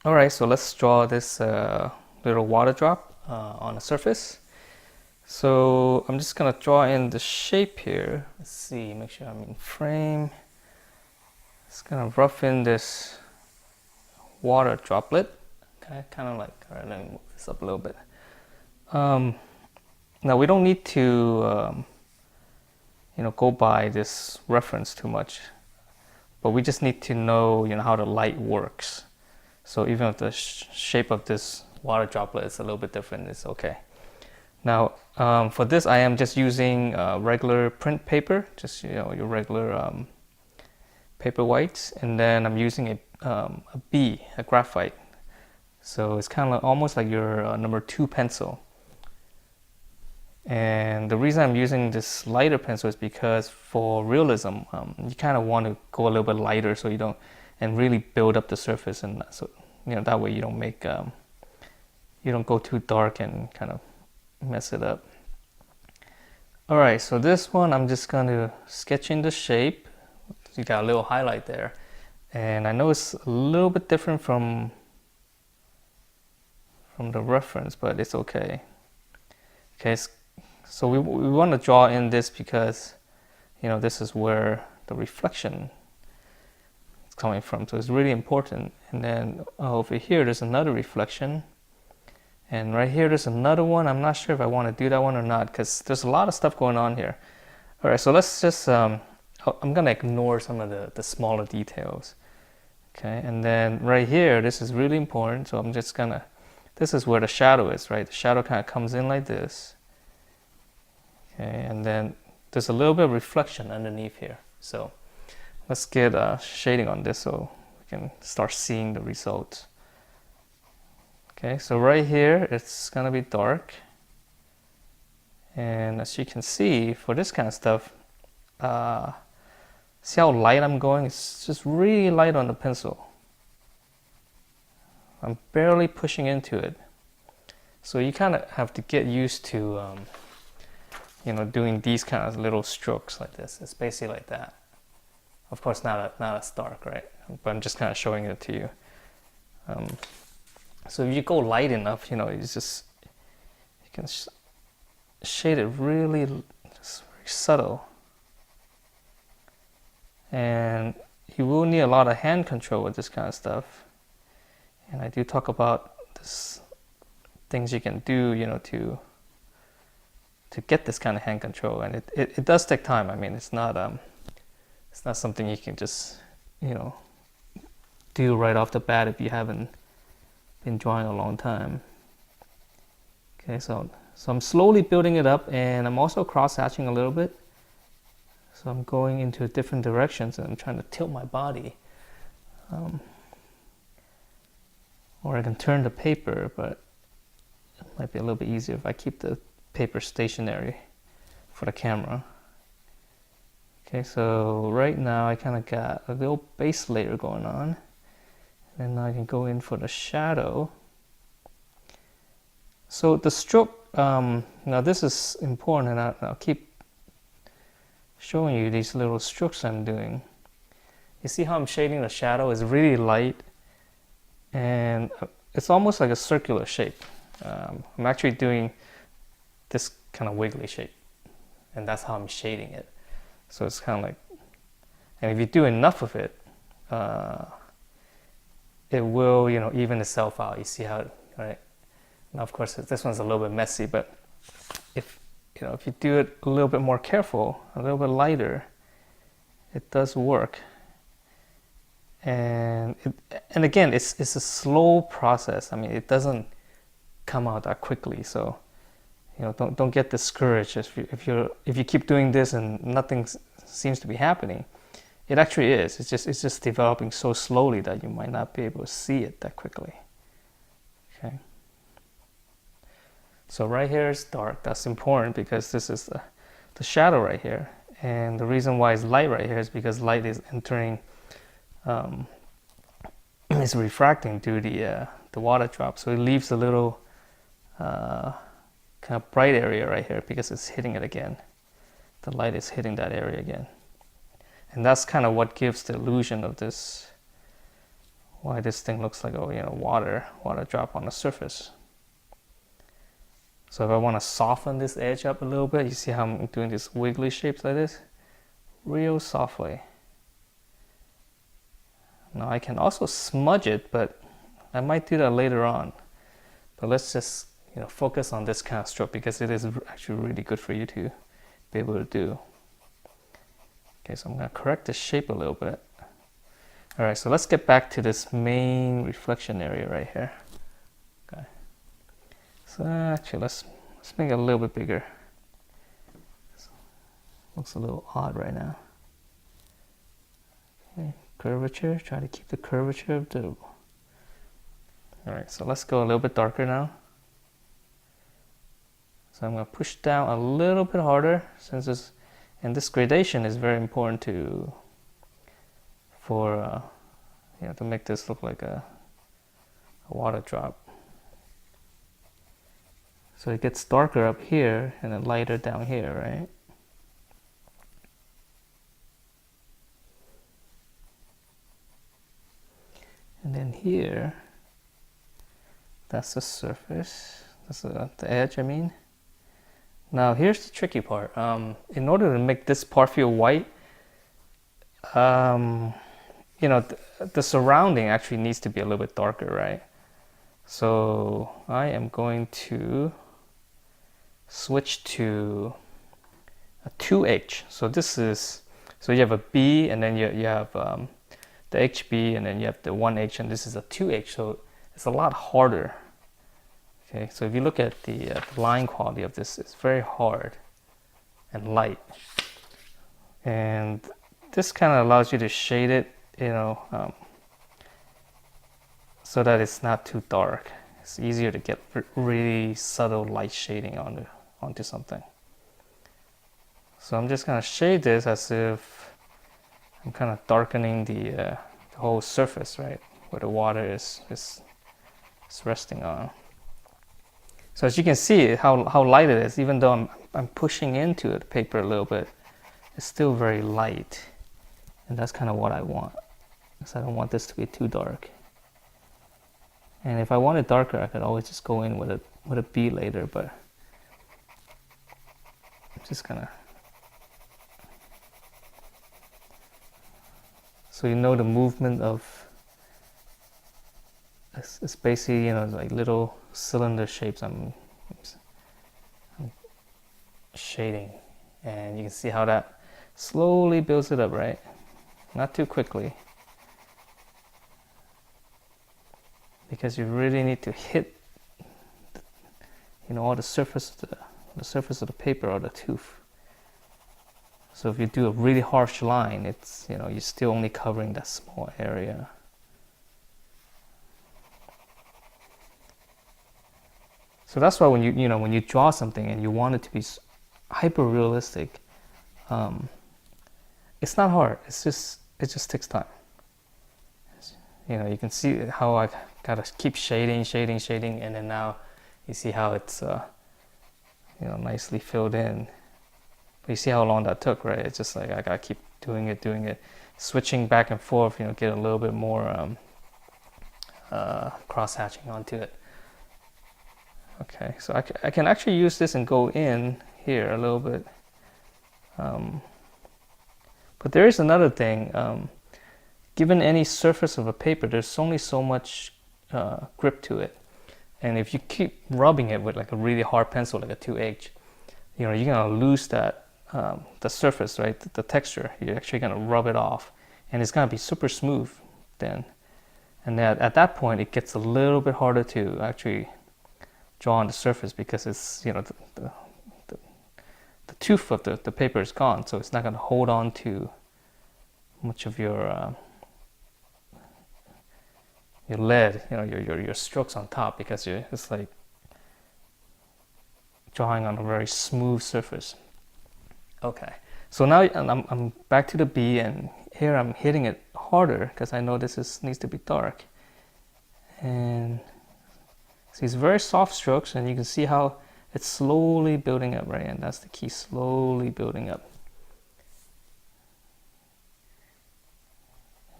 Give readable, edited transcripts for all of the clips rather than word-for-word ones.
Alright, so let's draw this little water drop on a surface. So I'm just gonna draw in the shape here. Let's see, make sure I'm in frame. Just gonna rough in this water droplet. Okay, kind of like, alright, let me move this up a little bit. Now we don't need to go by this reference too much, but we just need to know how the light works. So even if the shape of this water droplet is a little bit different, it's okay. Now for this I am just using regular print paper, just your regular paper whites, and then I'm using a graphite. So it's kind of almost like your number 2 pencil. And the reason I'm using this lighter pencil is because for realism, you kind of want to go a little bit lighter so you don't, and really build up the surface, and so that way you don't make you don't go too dark and kind of mess it up. All right, so this one I'm just going to sketch in the shape. You got a little highlight there, and I know it's a little bit different from the reference, but it's okay. Okay, so we want to draw in this because this is where the reflection is coming from, so it's really important. And then over here there's another reflection, and right here there's another one. I'm not sure if I want to do that one or not because there's a lot of stuff going on here. All right, so let's just I'm gonna ignore some of the smaller details. Okay, and then right here, this is really important, so I'm just gonna, this is where the shadow is, right? The shadow kind of comes in like this. Okay, and then there's a little bit of reflection underneath here. So let's get shading on this so we can start seeing the results. Okay, so right here it's gonna be dark, and as you can see, for this kind of stuff, see how light I'm going? It's just really light on the pencil. I'm barely pushing into it. So you kind of have to get used to doing these kind of little strokes like this. It's basically like that. Of course, not as dark, right? But I'm just kind of showing it to you. So if you go light enough, you can shade it really just very subtle. And you will need a lot of hand control with this kind of stuff. And I do talk about this things you can do, to get this kind of hand control, and it does take time. I mean, it's not something you can just do right off the bat if you haven't been drawing a long time. Okay, so I'm slowly building it up, and I'm also cross-hatching a little bit. So I'm going into different directions, and I'm trying to tilt my body. Or I can turn the paper, but it might be a little bit easier if I keep the paper stationary for the camera. Okay, so right now I kind of got a little base layer going on, and now I can go in for the shadow. So the stroke, now this is important, and I'll keep showing you these little strokes I'm doing. You see how I'm shading the shadow is really light, and it's almost like a circular shape. I'm actually doing this kind of wiggly shape, and that's how I'm shading it. So it's kind of like, and if you do enough of it, it will even itself out. You see how, right? Now of course this one's a little bit messy, but if you do it a little bit more careful, a little bit lighter, it does work. And again, it's a slow process. I mean, it doesn't come out that quickly. So don't get discouraged if you keep doing this and nothing seems to be happening. It actually is. It's just developing so slowly that you might not be able to see it that quickly. Okay. So right here is dark. That's important because this is the shadow right here. And the reason why it's light right here is because light is entering, is refracting through the water drop. So it leaves a little kind of bright area right here because it's hitting it again. The light is hitting that area again. And that's kind of what gives the illusion of this why this thing looks like a water drop on the surface. So if I want to soften this edge up a little bit, you see how I'm doing these wiggly shapes like this? Real softly. Now I can also smudge it, but I might do that later on. But let's just focus on this kind of stroke because it is actually really good for you to be able to do. Okay, so I'm going to correct the shape a little bit. All right, so let's get back to this main reflection area right here. Okay. So actually, let's make it a little bit bigger. Looks a little odd right now. Okay, curvature. Try to keep the curvature of the. All right, so let's go a little bit darker now. So I'm going to push down a little bit harder since this gradation is very important to make this look like a water drop. So it gets darker up here and then lighter down here, right? And then here, that's the surface. That's the edge, I mean. Now here's the tricky part. In order to make this part feel white, the surrounding actually needs to be a little bit darker, right? So I am going to switch to a 2H. So you have a B and then you have the HB and then you have the 1H and this is a 2H. So it's a lot harder. Okay, so if you look at the line quality of this, it's very hard and light. And this kind of allows you to shade it, so that it's not too dark. It's easier to get really subtle light shading onto something. So I'm just going to shade this as if I'm kind of darkening the whole surface, right, where the water is resting on. So as you can see how light it is, even though I'm pushing into the paper a little bit, it's still very light. And that's kind of what I want, because I don't want this to be too dark. And if I want it darker, I could always just go in with a B later, but I'm just gonna. So the movement of, it's basically, like little cylinder shapes I'm shading. And you can see how that slowly builds it up, right? Not too quickly. Because you really need to hit, all the surface of the paper or the tooth. So if you do a really harsh line, it's you're still only covering that small area. So that's why when you draw something and you want it to be hyper realistic, it's not hard. It just takes time. You can see how I gotta keep shading, and then now you see how it's nicely filled in. But you see how long that took, right? It's just like I gotta keep doing it, switching back and forth. Get a little bit more cross hatching onto it. Okay, so I can actually use this and go in here a little bit. But there is another thing. Given any surface of a paper, there's only so much grip to it. And if you keep rubbing it with like a really hard pencil, like a 2H, you're gonna lose that, the surface, right? The texture. You're actually gonna rub it off. And it's gonna be super smooth then. And then at that point, it gets a little bit harder to actually draw on the surface because it's, the tooth of the paper is gone. So it's not gonna hold on to much of your lead, your strokes on top, because it's like drawing on a very smooth surface. Okay, so now I'm back to the B, and here I'm hitting it harder because I know this needs to be dark. And so these very soft strokes, and you can see how it's slowly building up, right? And that's the key, slowly building up.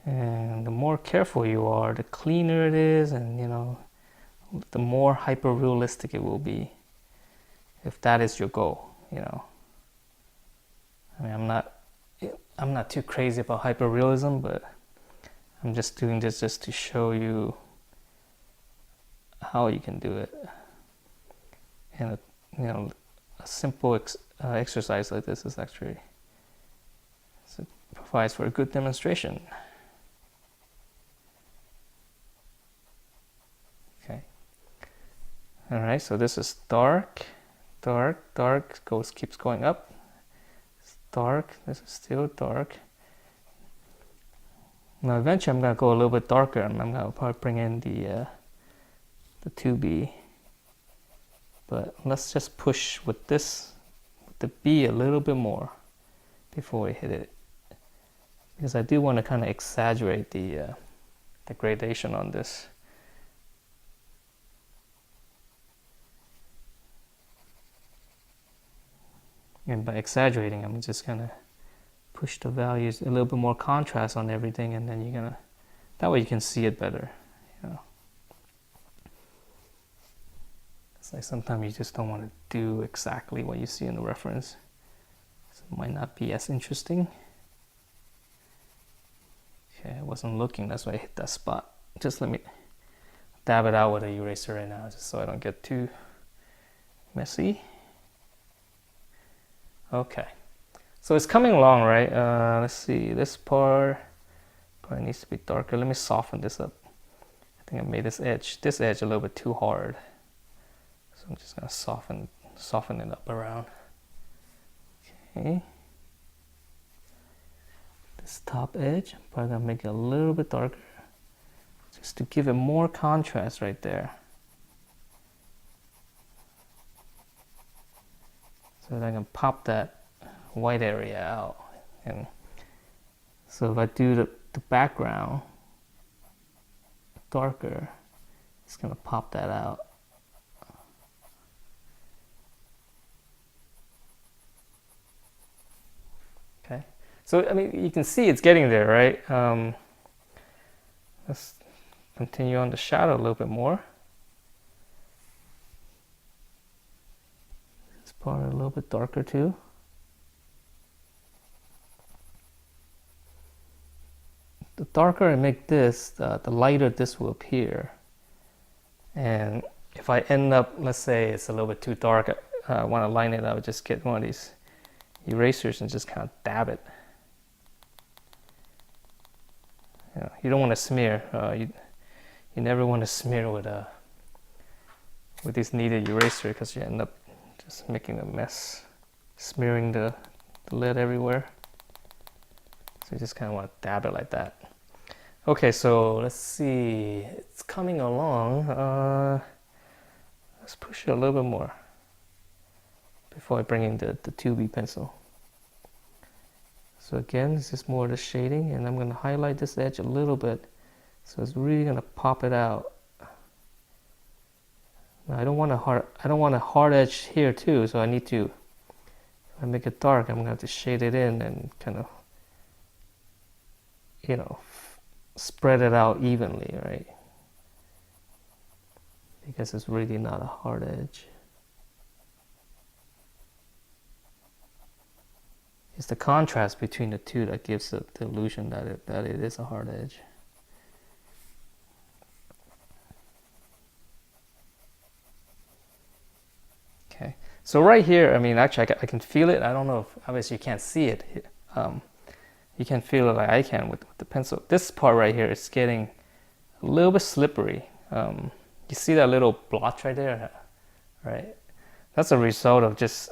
And the more careful you are, the cleaner it is, and you know, the more hyper realistic it will be, if that is your goal. You know, I mean, I'm not too crazy about hyper realism, but I'm just doing this just to show you how you can do it. And you know, a simple exercise like this is actually, it provides for a good demonstration. Okay. All right. So this is dark, dark, dark. Keeps going up. It's dark. This is still dark. Now eventually I'm gonna go a little bit darker, and I'm gonna probably bring in the 2B. But let's just push with this, with the B, a little bit more before we hit it, because I do want to kind of exaggerate the gradation on this. And by exaggerating, I'm just gonna push the values a little bit more contrast on everything, and then you're gonna, that way you can see it better. You know, it's like sometimes you just don't want to do exactly what you see in the reference, so it might not be as interesting. Okay, I wasn't looking, that's why I hit that spot. Just let me dab it out with an eraser right now, just so I don't get too messy. Okay, so it's coming along, right? Let's see, this part probably needs to be darker. Let me soften this up. I think I made this edge a little bit too hard, so I'm just gonna soften it up around. Okay, this top edge, I'm probably gonna make it a little bit darker, just to give it more contrast right there, so that I can pop that white area out. And so if I do the background darker, it's gonna pop that out. Okay, so I mean, you can see it's getting there, right? Let's continue on the shadow a little bit more. This part a little bit darker too. The darker I make this, the lighter this will appear. And if I end up, let's say it's a little bit too dark, I want to line it up, just get one of these erasers and just kind of dab it. You don't want to smear. You never want to smear with this kneaded eraser, because you end up just making a mess, smearing the lid everywhere. So you just kind of want to dab it like that. Okay, so let's see, it's coming along. Let's push it a little bit more before I bring in the 2B pencil. So again, this is more of the shading, and I'm going to highlight this edge a little bit, so it's really going to pop it out. Now I don't want a hard edge here too, so I need to, if I make it dark, I'm going to have to shade it in and kind of, you know, spread it out evenly, right? Because it's really not a hard edge. It's the contrast between the two that gives the illusion that it is a hard edge. Okay, so right here, I mean, actually I can feel it. I don't know if, obviously you can't see it. You can feel it like I can with the pencil. This part right here is getting a little bit slippery. You see that little blotch right there, right? That's a result of just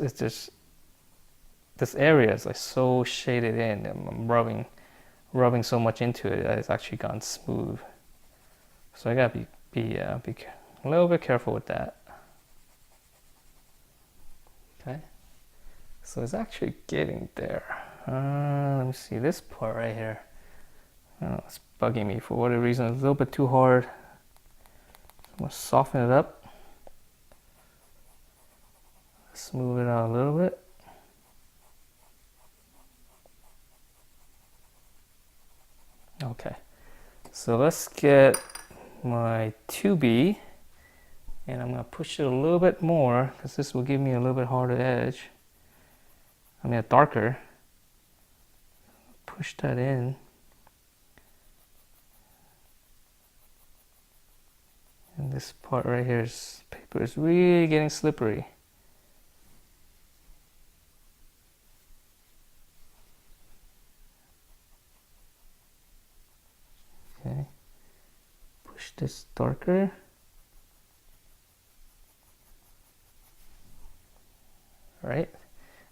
this area is like so shaded in. I'm rubbing so much into it that it's actually gone smooth. So I gotta be a little bit careful with that. Okay, so it's actually getting there. Let me see this part right here. It's bugging me for whatever reason. It's a little bit too hard. I'm gonna soften it up, smooth it out a little bit. Okay, So let's get my 2B, and I'm going to push it a little bit more because this will give me a little bit harder edge. I mean a darker. Push that in. And this part right here is paper is really getting slippery. Okay. Push this darker. Right?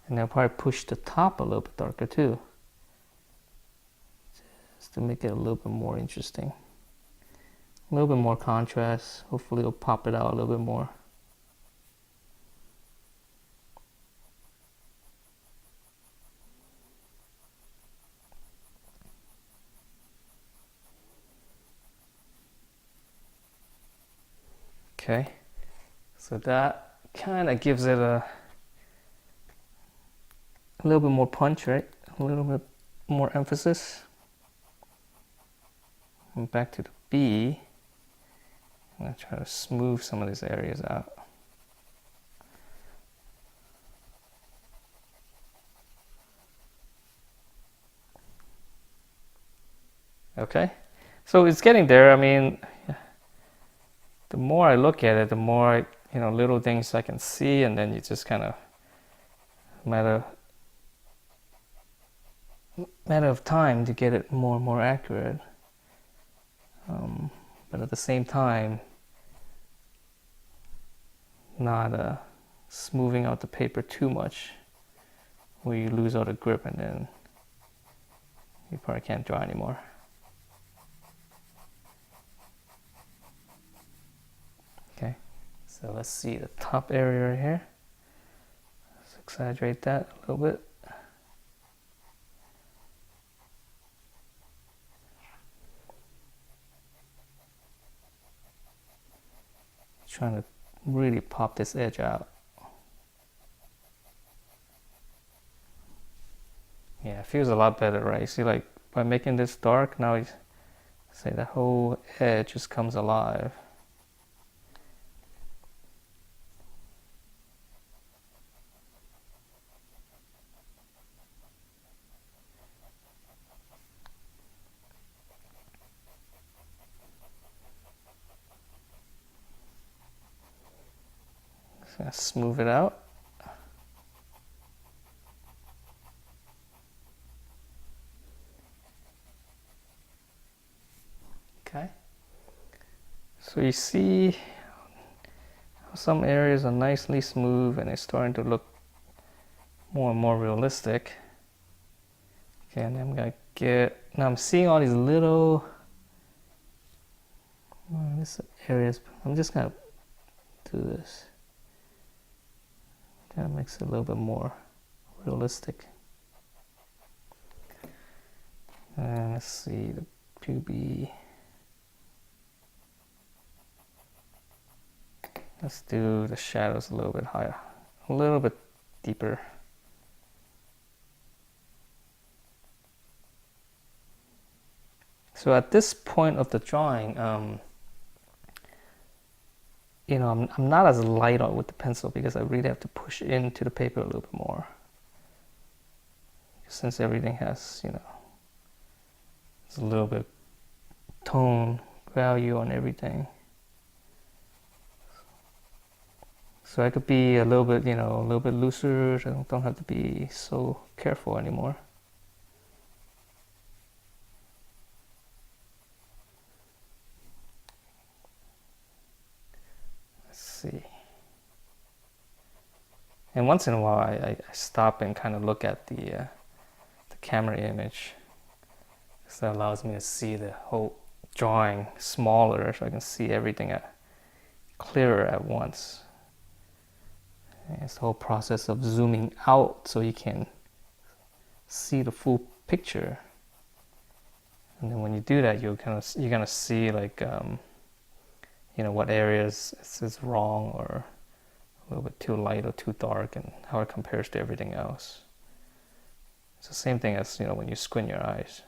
And I'll probably push the top a little bit darker too. Just to make it a little bit more interesting. A little bit more contrast. Hopefully it'll pop it out a little bit more. Okay, so that kind of gives it a little bit more punch, right? A little bit more emphasis. And back to the B. I'm going to try to smooth some of these areas out. Okay, so it's getting there. I mean, the more I look at it, the more little things I can see, and then you just kind of matter of time to get it more and more accurate. But at the same time, not smoothing out the paper too much, where you lose all the grip and then you probably can't draw anymore. Okay, so let's see the top area right here. Let's exaggerate that a little bit. Trying to really pop this edge out. Yeah, it feels a lot better, right? You see, like by making this dark, now you say the whole edge just comes alive. Just gonna smooth it out. Okay. So you see some areas are nicely smooth and it's starting to look more and more realistic. Okay, and I'm gonna now I'm seeing all these little areas. I'm just gonna do this. Kind of makes it a little bit more realistic. And let's see the 2B. Let's do the shadows a little bit higher, a little bit deeper. So at this point of the drawing, I'm not as light on with the pencil because I really have to push into the paper a little bit more. Since everything has, it's a little bit tone value on everything. So I could be a little bit, a little bit looser. I don't have to be so careful anymore. Let's see. And once in a while, I stop and kind of look at the camera image. So that allows me to see the whole drawing smaller, so I can see everything clearer at once. It's the whole process of zooming out so you can see the full picture. And then when you do that, you're gonna see like what areas is wrong or a little bit too light or too dark, and how it compares to everything else. It's the same thing as when you squint your eyes.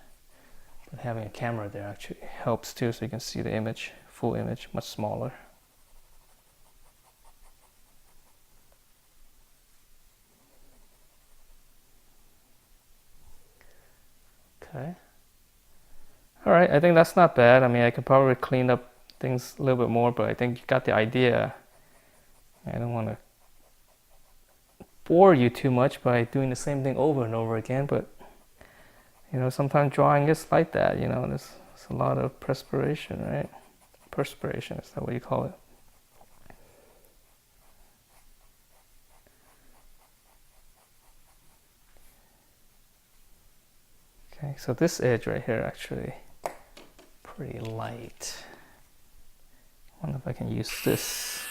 But having a camera there actually helps too, so you can see the image, full image, much smaller. Okay. All right, I think that's not bad. I mean, I could probably clean up things a little bit more, but I think you got the idea. I don't want to bore you too much by doing the same thing over and over again, but you know, sometimes drawing is like that, you know, there's a lot of perspiration, right? Perspiration, is that what you call it? Okay, so this edge right here actually pretty light. I wonder if I can use this.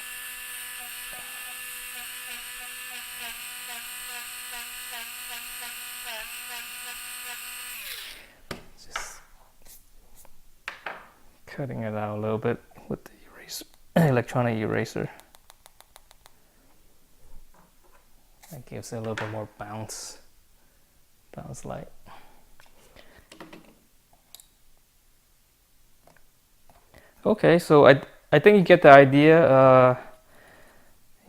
Just cutting it out a little bit with the electronic eraser. That gives it a little bit more bounce light. Okay, so I think you get the idea.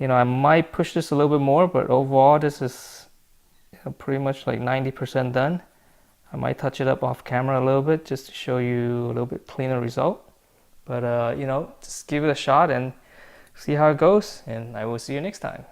You know, I might push this a little bit more, but overall this is, you know, pretty much like 90% done. I might touch it up off camera a little bit just to show you a little bit cleaner result. But you know, just give it a shot and see how it goes, and I will see you next time.